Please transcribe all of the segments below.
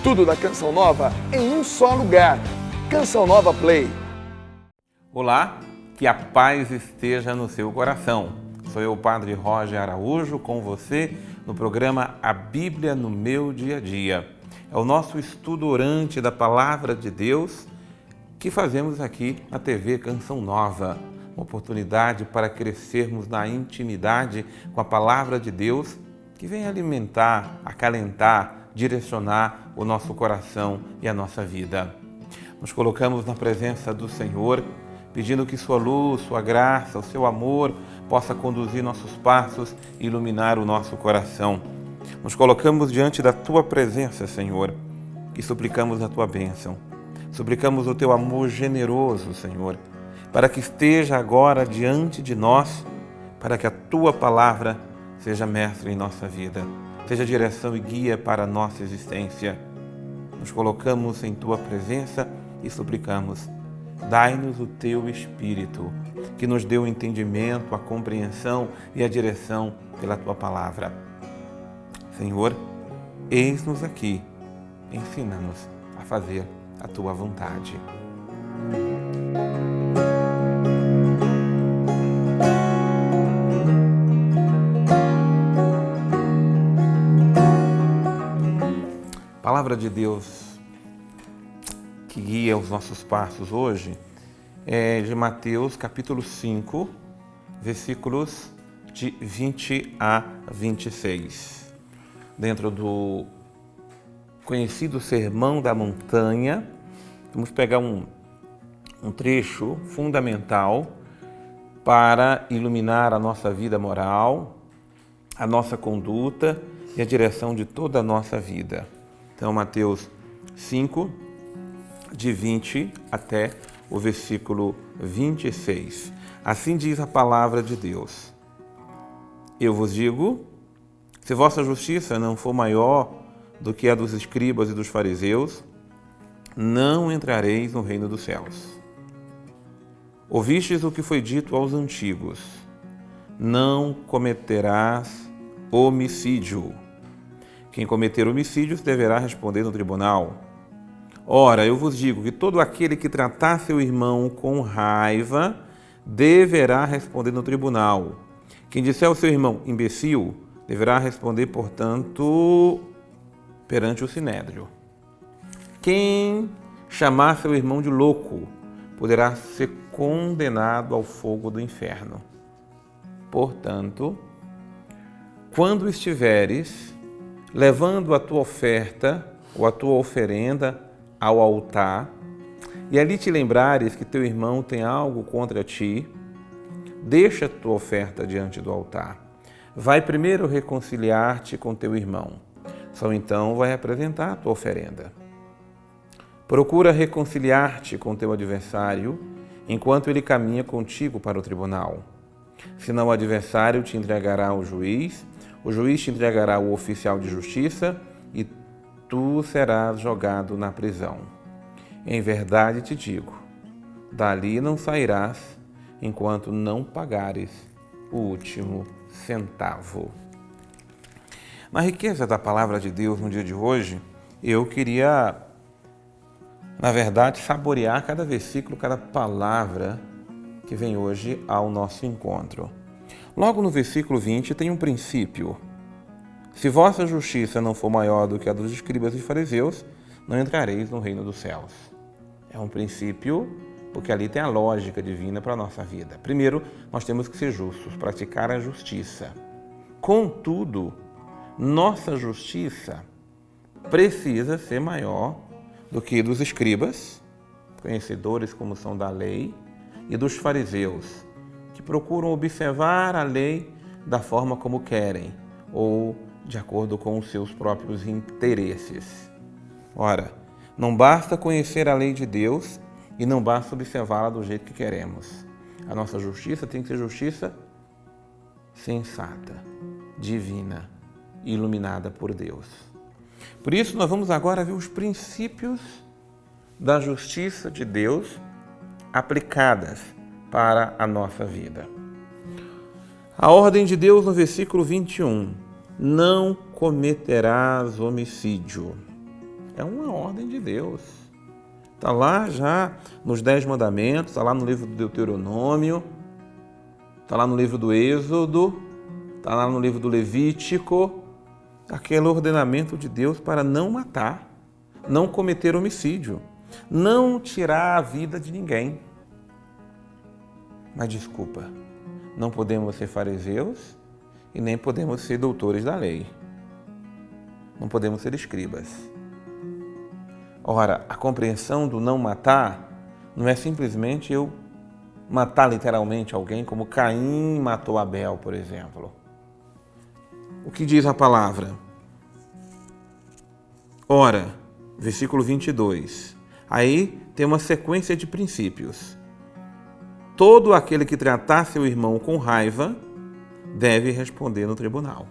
Tudo da Canção Nova em um só lugar. Canção Nova Play. Olá, que a paz esteja no seu coração. Sou eu, Padre Roger Araújo, com você no programa A Bíblia no Meu Dia a Dia. É o nosso estudo orante da Palavra de Deus que fazemos aqui na TV Canção Nova. Uma oportunidade para crescermos na intimidade com a Palavra de Deus que vem alimentar, acalentar, direcionar o nosso coração e a nossa vida. Nos colocamos na presença do Senhor, pedindo que sua luz, sua graça, o seu amor possa conduzir nossos passos e iluminar o nosso coração. Nos colocamos diante da tua presença, Senhor, e suplicamos a tua bênção. Suplicamos o teu amor generoso, Senhor, para que esteja agora diante de nós, para que a tua palavra seja mestre em nossa vida, seja direção e guia para a nossa existência. Nos colocamos em tua presença e suplicamos, dai-nos o teu Espírito, que nos dê o entendimento, a compreensão e a direção pela tua palavra. Senhor, eis-nos aqui, ensina-nos a fazer a tua vontade. A palavra de Deus que guia os nossos passos hoje é de Mateus capítulo 5, versículos de 20 a 26. Dentro do conhecido Sermão da Montanha, vamos pegar um trecho fundamental para iluminar a nossa vida moral, a nossa conduta e a direção de toda a nossa vida. Então, Mateus 5, de 20 até o versículo 26. Assim diz a palavra de Deus. Eu vos digo, se vossa justiça não for maior do que a dos escribas e dos fariseus, não entrareis no reino dos céus. Ouvistes o que foi dito aos antigos, não cometerás homicídio. Quem cometer homicídios deverá responder no tribunal. Ora, eu vos digo que todo aquele que tratar seu irmão com raiva deverá responder no tribunal. Quem disser ao seu irmão imbecil deverá responder, portanto, perante o sinédrio. Quem chamar seu irmão de louco poderá ser condenado ao fogo do inferno. Portanto, quando estiveres levando a tua oferta ou a tua oferenda ao altar, e ali te lembrares que teu irmão tem algo contra ti, deixa a tua oferta diante do altar. Vai primeiro reconciliar-te com teu irmão, só então vai apresentar a tua oferenda. Procura reconciliar-te com teu adversário enquanto ele caminha contigo para o tribunal. Senão o adversário te entregará ao juiz, o juiz te entregará ao oficial de justiça e tu serás jogado na prisão. Em verdade te digo, dali não sairás enquanto não pagares o último centavo. Na riqueza da palavra de Deus no dia de hoje, eu queria, na verdade, saborear cada versículo, cada palavra que vem hoje ao nosso encontro. Logo no versículo 20 tem um princípio. Se vossa justiça não for maior do que a dos escribas e fariseus, não entrareis no reino dos céus. É um princípio, porque ali tem a lógica divina para a nossa vida. Primeiro, nós temos que ser justos, praticar a justiça. Contudo, nossa justiça precisa ser maior do que dos escribas, conhecedores como são da lei, e dos fariseus, que procuram observar a lei da forma como querem, ou de acordo com os seus próprios interesses. Ora, não basta conhecer a lei de Deus e não basta observá-la do jeito que queremos. A nossa justiça tem que ser justiça sensata, divina, iluminada por Deus. Por isso, nós vamos agora ver os princípios da justiça de Deus aplicadas para a nossa vida. A ordem de Deus no versículo 21, não cometerás homicídio. É uma ordem de Deus. Está lá já nos 10 mandamentos, está lá no livro do Deuteronômio, está lá no livro do Êxodo, está lá no livro do Levítico, aquele ordenamento de Deus para não matar, não cometer homicídio, não tirar a vida de ninguém. Mas desculpa, não podemos ser fariseus e nem podemos ser doutores da lei. Não podemos ser escribas. Ora, a compreensão do não matar não é simplesmente eu matar literalmente alguém, como Caim matou Abel, por exemplo. O que diz a palavra? Ora, versículo 22. Aí tem uma sequência de princípios. Todo aquele que tratar seu irmão com raiva deve responder no tribunal.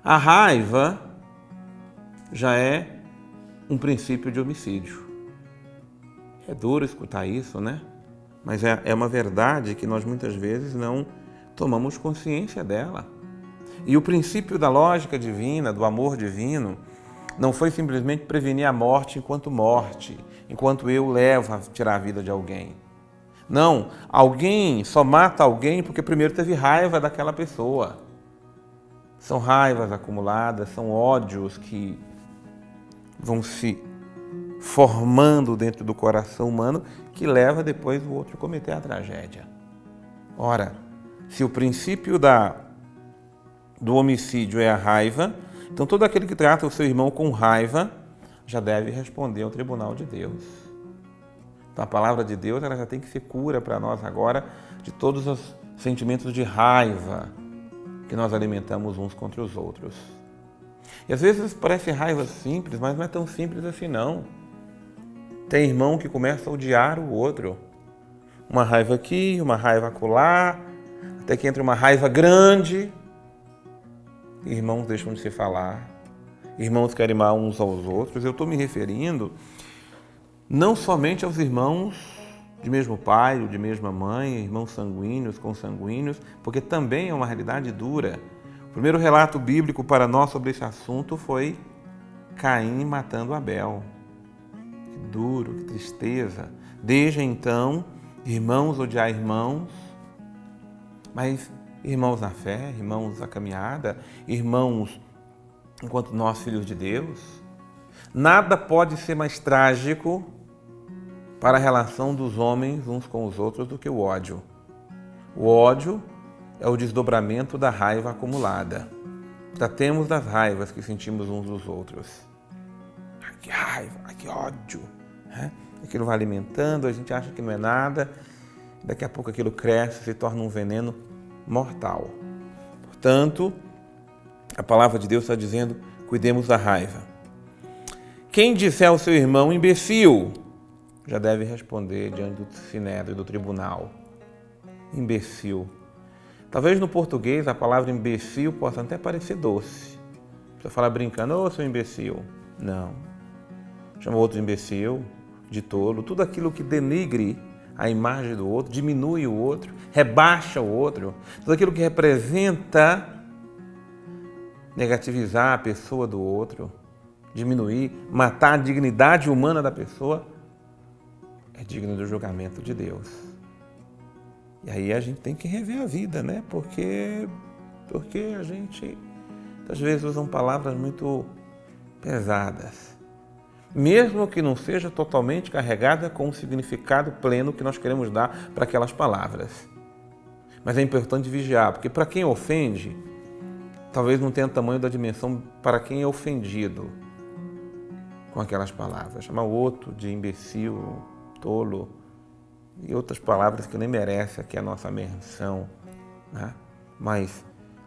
A raiva já é um princípio de homicídio. É duro escutar isso, né? Mas é uma verdade que nós muitas vezes não tomamos consciência dela. E o princípio da lógica divina, do amor divino, não foi simplesmente prevenir a morte, enquanto eu levo a tirar a vida de alguém. Não, alguém só mata alguém porque primeiro teve raiva daquela pessoa. São raivas acumuladas, são ódios que vão se formando dentro do coração humano que leva depois o outro a cometer a tragédia. Ora, se o princípio do homicídio é a raiva, então todo aquele que trata o seu irmão com raiva já deve responder ao tribunal de Deus. Então a palavra de Deus ela já tem que ser cura para nós agora de todos os sentimentos de raiva que nós alimentamos uns contra os outros. E às vezes parece raiva simples, mas não é tão simples assim não. Tem irmão que começa a odiar o outro. Uma raiva aqui, uma raiva acolá, até que entra uma raiva grande. Irmãos deixam de se falar. Irmãos querem mal uns aos outros. Eu estou me referindo não somente aos irmãos de mesmo pai ou de mesma mãe, irmãos sanguíneos, consanguíneos, porque também é uma realidade dura. O primeiro relato bíblico para nós sobre esse assunto foi Caim matando Abel. Que duro, que tristeza. Desde então, irmãos odiar irmãos, mas irmãos na fé, irmãos na caminhada, irmãos enquanto nós filhos de Deus. Nada pode ser mais trágico para a relação dos homens uns com os outros do que o ódio. O ódio é o desdobramento da raiva acumulada. Tratemos das raivas que sentimos uns dos outros. Ai, que raiva, ai, que ódio. Aquilo vai alimentando, a gente acha que não é nada, daqui a pouco aquilo cresce, se torna um veneno mortal. Portanto, a palavra de Deus está dizendo, cuidemos da raiva. Quem disser ao seu irmão imbecil, já deve responder diante do sinédrio, do tribunal. Imbecil. Talvez no português a palavra imbecil possa até parecer doce. Você fala brincando, ô seu imbecil. Não. Chama outro de imbecil, de tolo, tudo aquilo que denigre a imagem do outro, diminui o outro, rebaixa o outro, tudo aquilo que representa negativizar a pessoa do outro, diminuir, matar a dignidade humana da pessoa, é digno do julgamento de Deus. E aí a gente tem que rever a vida, né? Porque a gente, às vezes, usa palavras muito pesadas. Mesmo que não seja totalmente carregada com o significado pleno que nós queremos dar para aquelas palavras. Mas é importante vigiar, porque para quem ofende, talvez não tenha o tamanho da dimensão para quem é ofendido com aquelas palavras. Chamar o outro de imbecil, tolo e outras palavras que nem merecem aqui a nossa menção, né? Mas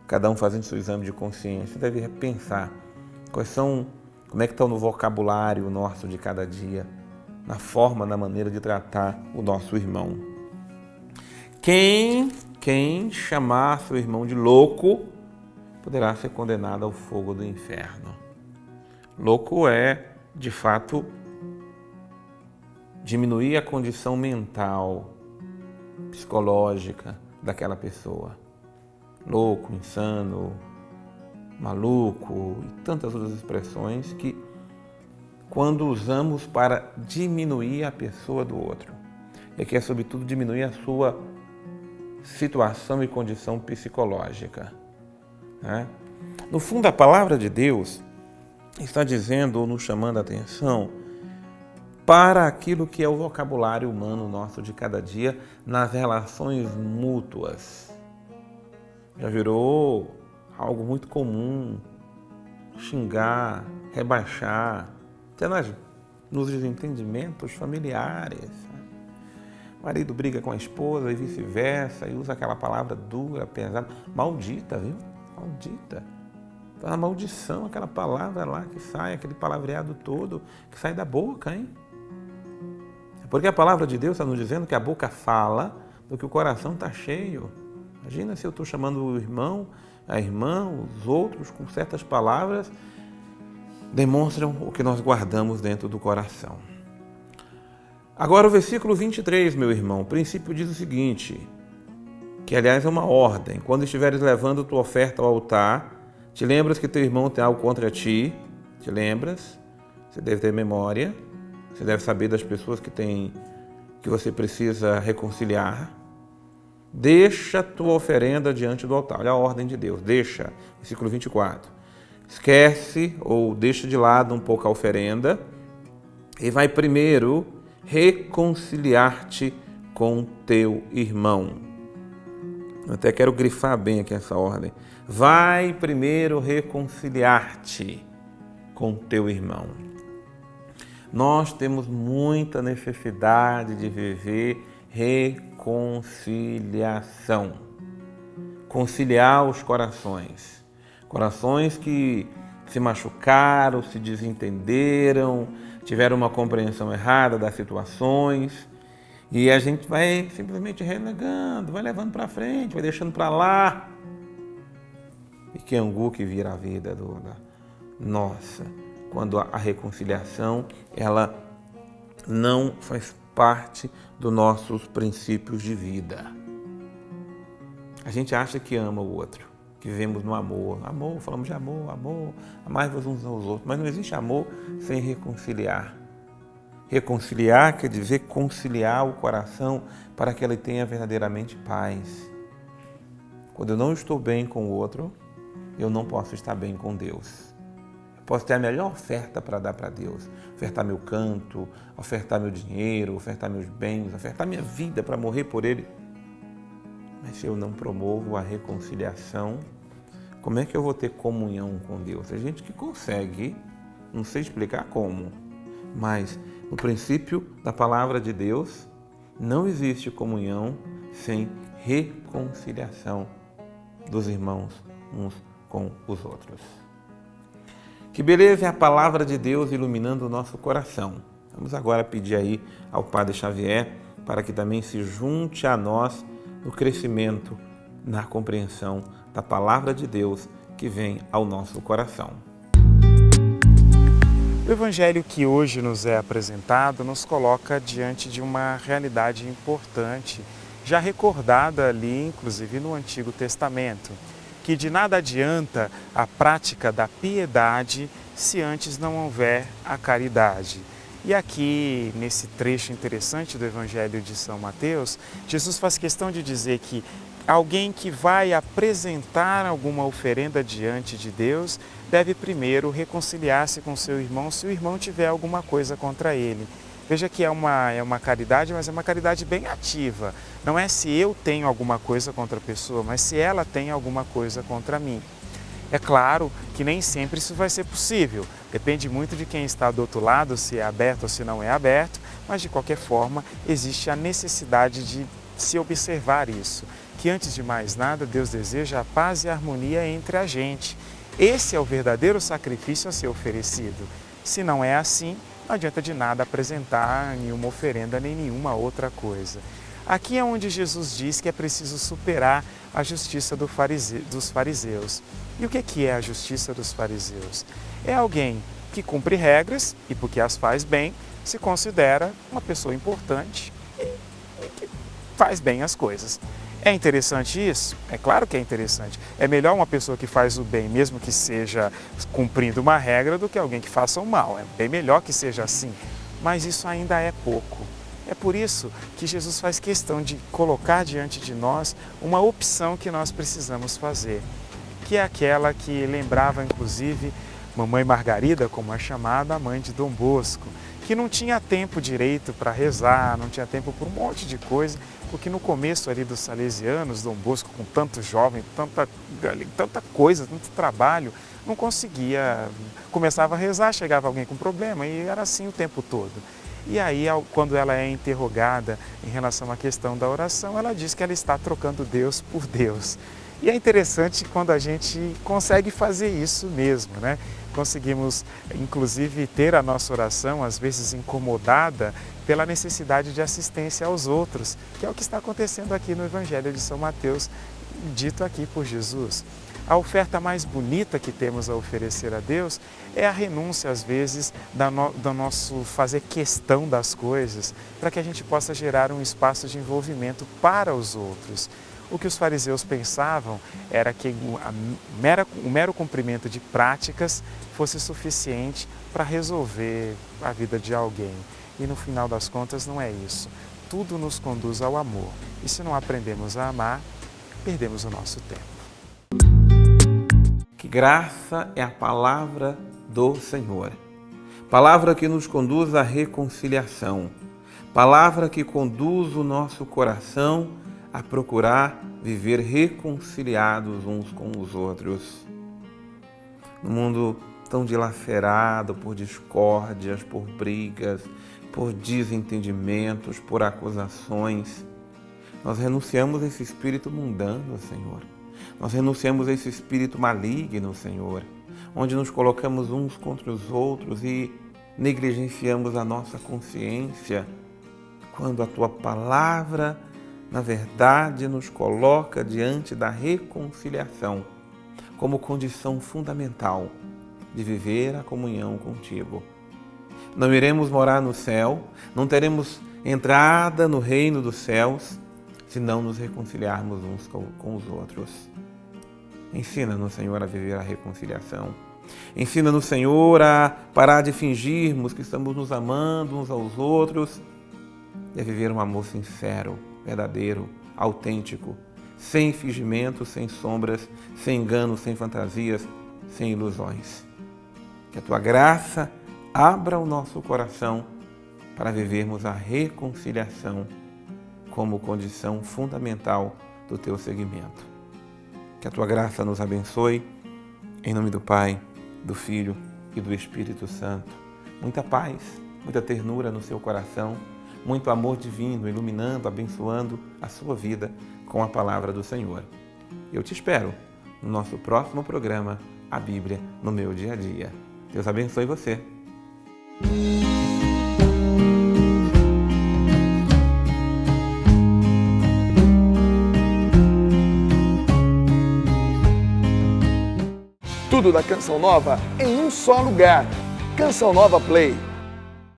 cada um fazendo seu exame de consciência deve repensar como é que está no vocabulário nosso de cada dia, na forma, na maneira de tratar o nosso irmão. Quem chamar seu irmão de louco poderá ser condenado ao fogo do inferno. Louco é, de fato, diminuir a condição mental, psicológica daquela pessoa. Louco, insano, maluco e tantas outras expressões que quando usamos para diminuir a pessoa do outro. E aqui é, sobretudo, diminuir a sua situação e condição psicológica, né? No fundo, a palavra de Deus está dizendo ou nos chamando a atenção para aquilo que é o vocabulário humano nosso de cada dia nas relações mútuas. Já virou algo muito comum xingar, rebaixar, até nos desentendimentos familiares. O marido briga com a esposa e vice-versa e usa aquela palavra dura, pesada, maldita, viu? Maldita. Então, a maldição, aquela palavra lá que sai, aquele palavreado todo que sai da boca, hein? Porque a palavra de Deus está nos dizendo que a boca fala do que o coração está cheio. Imagina se eu estou chamando o irmão, a irmã, os outros com certas palavras, demonstram o que nós guardamos dentro do coração. Agora o versículo 23, meu irmão, o princípio diz o seguinte, que aliás é uma ordem. Quando estiveres levando tua oferta ao altar, te lembras que teu irmão tem algo contra ti? Te lembras? Você deve ter memória. Você deve saber das pessoas que você precisa reconciliar. Deixa tua oferenda diante do altar. Olha a ordem de Deus. Deixa. Versículo 24. Esquece ou deixa de lado um pouco a oferenda e vai primeiro reconciliar-te com teu irmão. Eu até quero grifar bem aqui essa ordem. Vai primeiro reconciliar-te com teu irmão. Nós temos muita necessidade de viver reconciliação. Conciliar os corações. Corações que se machucaram, se desentenderam, tiveram uma compreensão errada das situações. E a gente vai simplesmente renegando, vai levando para frente, vai deixando para lá. E que angu que vira a vida nossa. Quando a reconciliação, ela não faz parte dos nossos princípios de vida. A gente acha que ama o outro, que vivemos no amor. Amor, falamos de amor, amar-vos uns aos outros. Mas não existe amor sem reconciliar. Reconciliar quer dizer conciliar o coração para que ele tenha verdadeiramente paz. Quando eu não estou bem com o outro, eu não posso estar bem com Deus. Posso ter a melhor oferta para dar para Deus, ofertar meu canto, ofertar meu dinheiro, ofertar meus bens, ofertar minha vida para morrer por Ele. Mas se eu não promovo a reconciliação, como é que eu vou ter comunhão com Deus? Tem gente que consegue, não sei explicar como, mas no princípio da palavra de Deus, não existe comunhão sem reconciliação dos irmãos uns com os outros. Que beleza é a palavra de Deus iluminando o nosso coração. Vamos agora pedir aí ao Padre Xavier para que também se junte a nós no crescimento, na compreensão da palavra de Deus que vem ao nosso coração. O Evangelho que hoje nos é apresentado nos coloca diante de uma realidade importante, já recordada ali, inclusive no Antigo Testamento, que de nada adianta a prática da piedade se antes não houver a caridade. E aqui, nesse trecho interessante do Evangelho de São Mateus, Jesus faz questão de dizer que alguém que vai apresentar alguma oferenda diante de Deus deve primeiro reconciliar-se com seu irmão se o irmão tiver alguma coisa contra ele. Veja que é uma caridade, mas é uma caridade bem ativa. Não é se eu tenho alguma coisa contra a pessoa, mas se ela tem alguma coisa contra mim. É claro que nem sempre isso vai ser possível. Depende muito de quem está do outro lado, se é aberto ou se não é aberto, mas de qualquer forma existe a necessidade de se observar isso. Que antes de mais nada, Deus deseja a paz e a harmonia entre a gente. Esse é o verdadeiro sacrifício a ser oferecido. Se não é assim, não adianta de nada apresentar nenhuma oferenda nem nenhuma outra coisa. Aqui é onde Jesus diz que é preciso superar a justiça dos fariseus. E o que é a justiça dos fariseus? É alguém que cumpre regras e, porque as faz bem, se considera uma pessoa importante e que faz bem as coisas. É interessante isso? É claro que é interessante. É melhor uma pessoa que faz o bem, mesmo que seja cumprindo uma regra, do que alguém que faça o mal. É bem melhor que seja assim. Mas isso ainda é pouco. É por isso que Jesus faz questão de colocar diante de nós uma opção que nós precisamos fazer, que é aquela que lembrava, inclusive, Mamãe Margarida, como é chamada, a mãe de Dom Bosco, que não tinha tempo direito para rezar, não tinha tempo por um monte de coisa, porque no começo ali dos salesianos, Dom Bosco, com tanto jovem, tanta coisa, tanto trabalho, não conseguia, começava a rezar, chegava alguém com problema e era assim o tempo todo. E aí, quando ela é interrogada em relação à questão da oração, ela diz que ela está trocando Deus por Deus. E é interessante quando a gente consegue fazer isso mesmo, né? Conseguimos, inclusive, ter a nossa oração, às vezes incomodada, pela necessidade de assistência aos outros, que é o que está acontecendo aqui no Evangelho de São Mateus, dito aqui por Jesus. A oferta mais bonita que temos a oferecer a Deus é a renúncia, às vezes, do nosso fazer questão das coisas, para que a gente possa gerar um espaço de envolvimento para os outros. O que os fariseus pensavam era que o mero cumprimento de práticas fosse suficiente para resolver a vida de alguém. E no final das contas não é isso. Tudo nos conduz ao amor. E se não aprendemos a amar, perdemos o nosso tempo. Que graça é a palavra do Senhor. Palavra que nos conduz à reconciliação. Palavra que conduz o nosso coração a procurar viver reconciliados uns com os outros. No mundo tão dilacerado por discórdias, por brigas, por desentendimentos, por acusações, nós renunciamos a esse espírito mundano, Senhor. Nós renunciamos a esse espírito maligno, Senhor, onde nos colocamos uns contra os outros e negligenciamos a nossa consciência, quando a Tua palavra, na verdade, nos coloca diante da reconciliação como condição fundamental de viver a comunhão contigo. Não iremos morar no céu, não teremos entrada no reino dos céus, se não nos reconciliarmos uns com os outros. Ensina-nos, Senhor, a viver a reconciliação. Ensina-nos, Senhor, a parar de fingirmos que estamos nos amando uns aos outros e a viver um amor sincero, verdadeiro, autêntico, sem fingimento, sem sombras, sem engano, sem fantasias, sem ilusões. Que a Tua graça abra o nosso coração para vivermos a reconciliação como condição fundamental do Teu seguimento. Que a Tua graça nos abençoe, em nome do Pai, do Filho e do Espírito Santo. Muita paz, muita ternura no seu coração, muito amor divino, iluminando, abençoando a sua vida com a palavra do Senhor. Eu te espero no nosso próximo programa, A Bíblia no Meu Dia a Dia. Deus abençoe você. Tudo da Canção Nova em um só lugar. Canção Nova Play.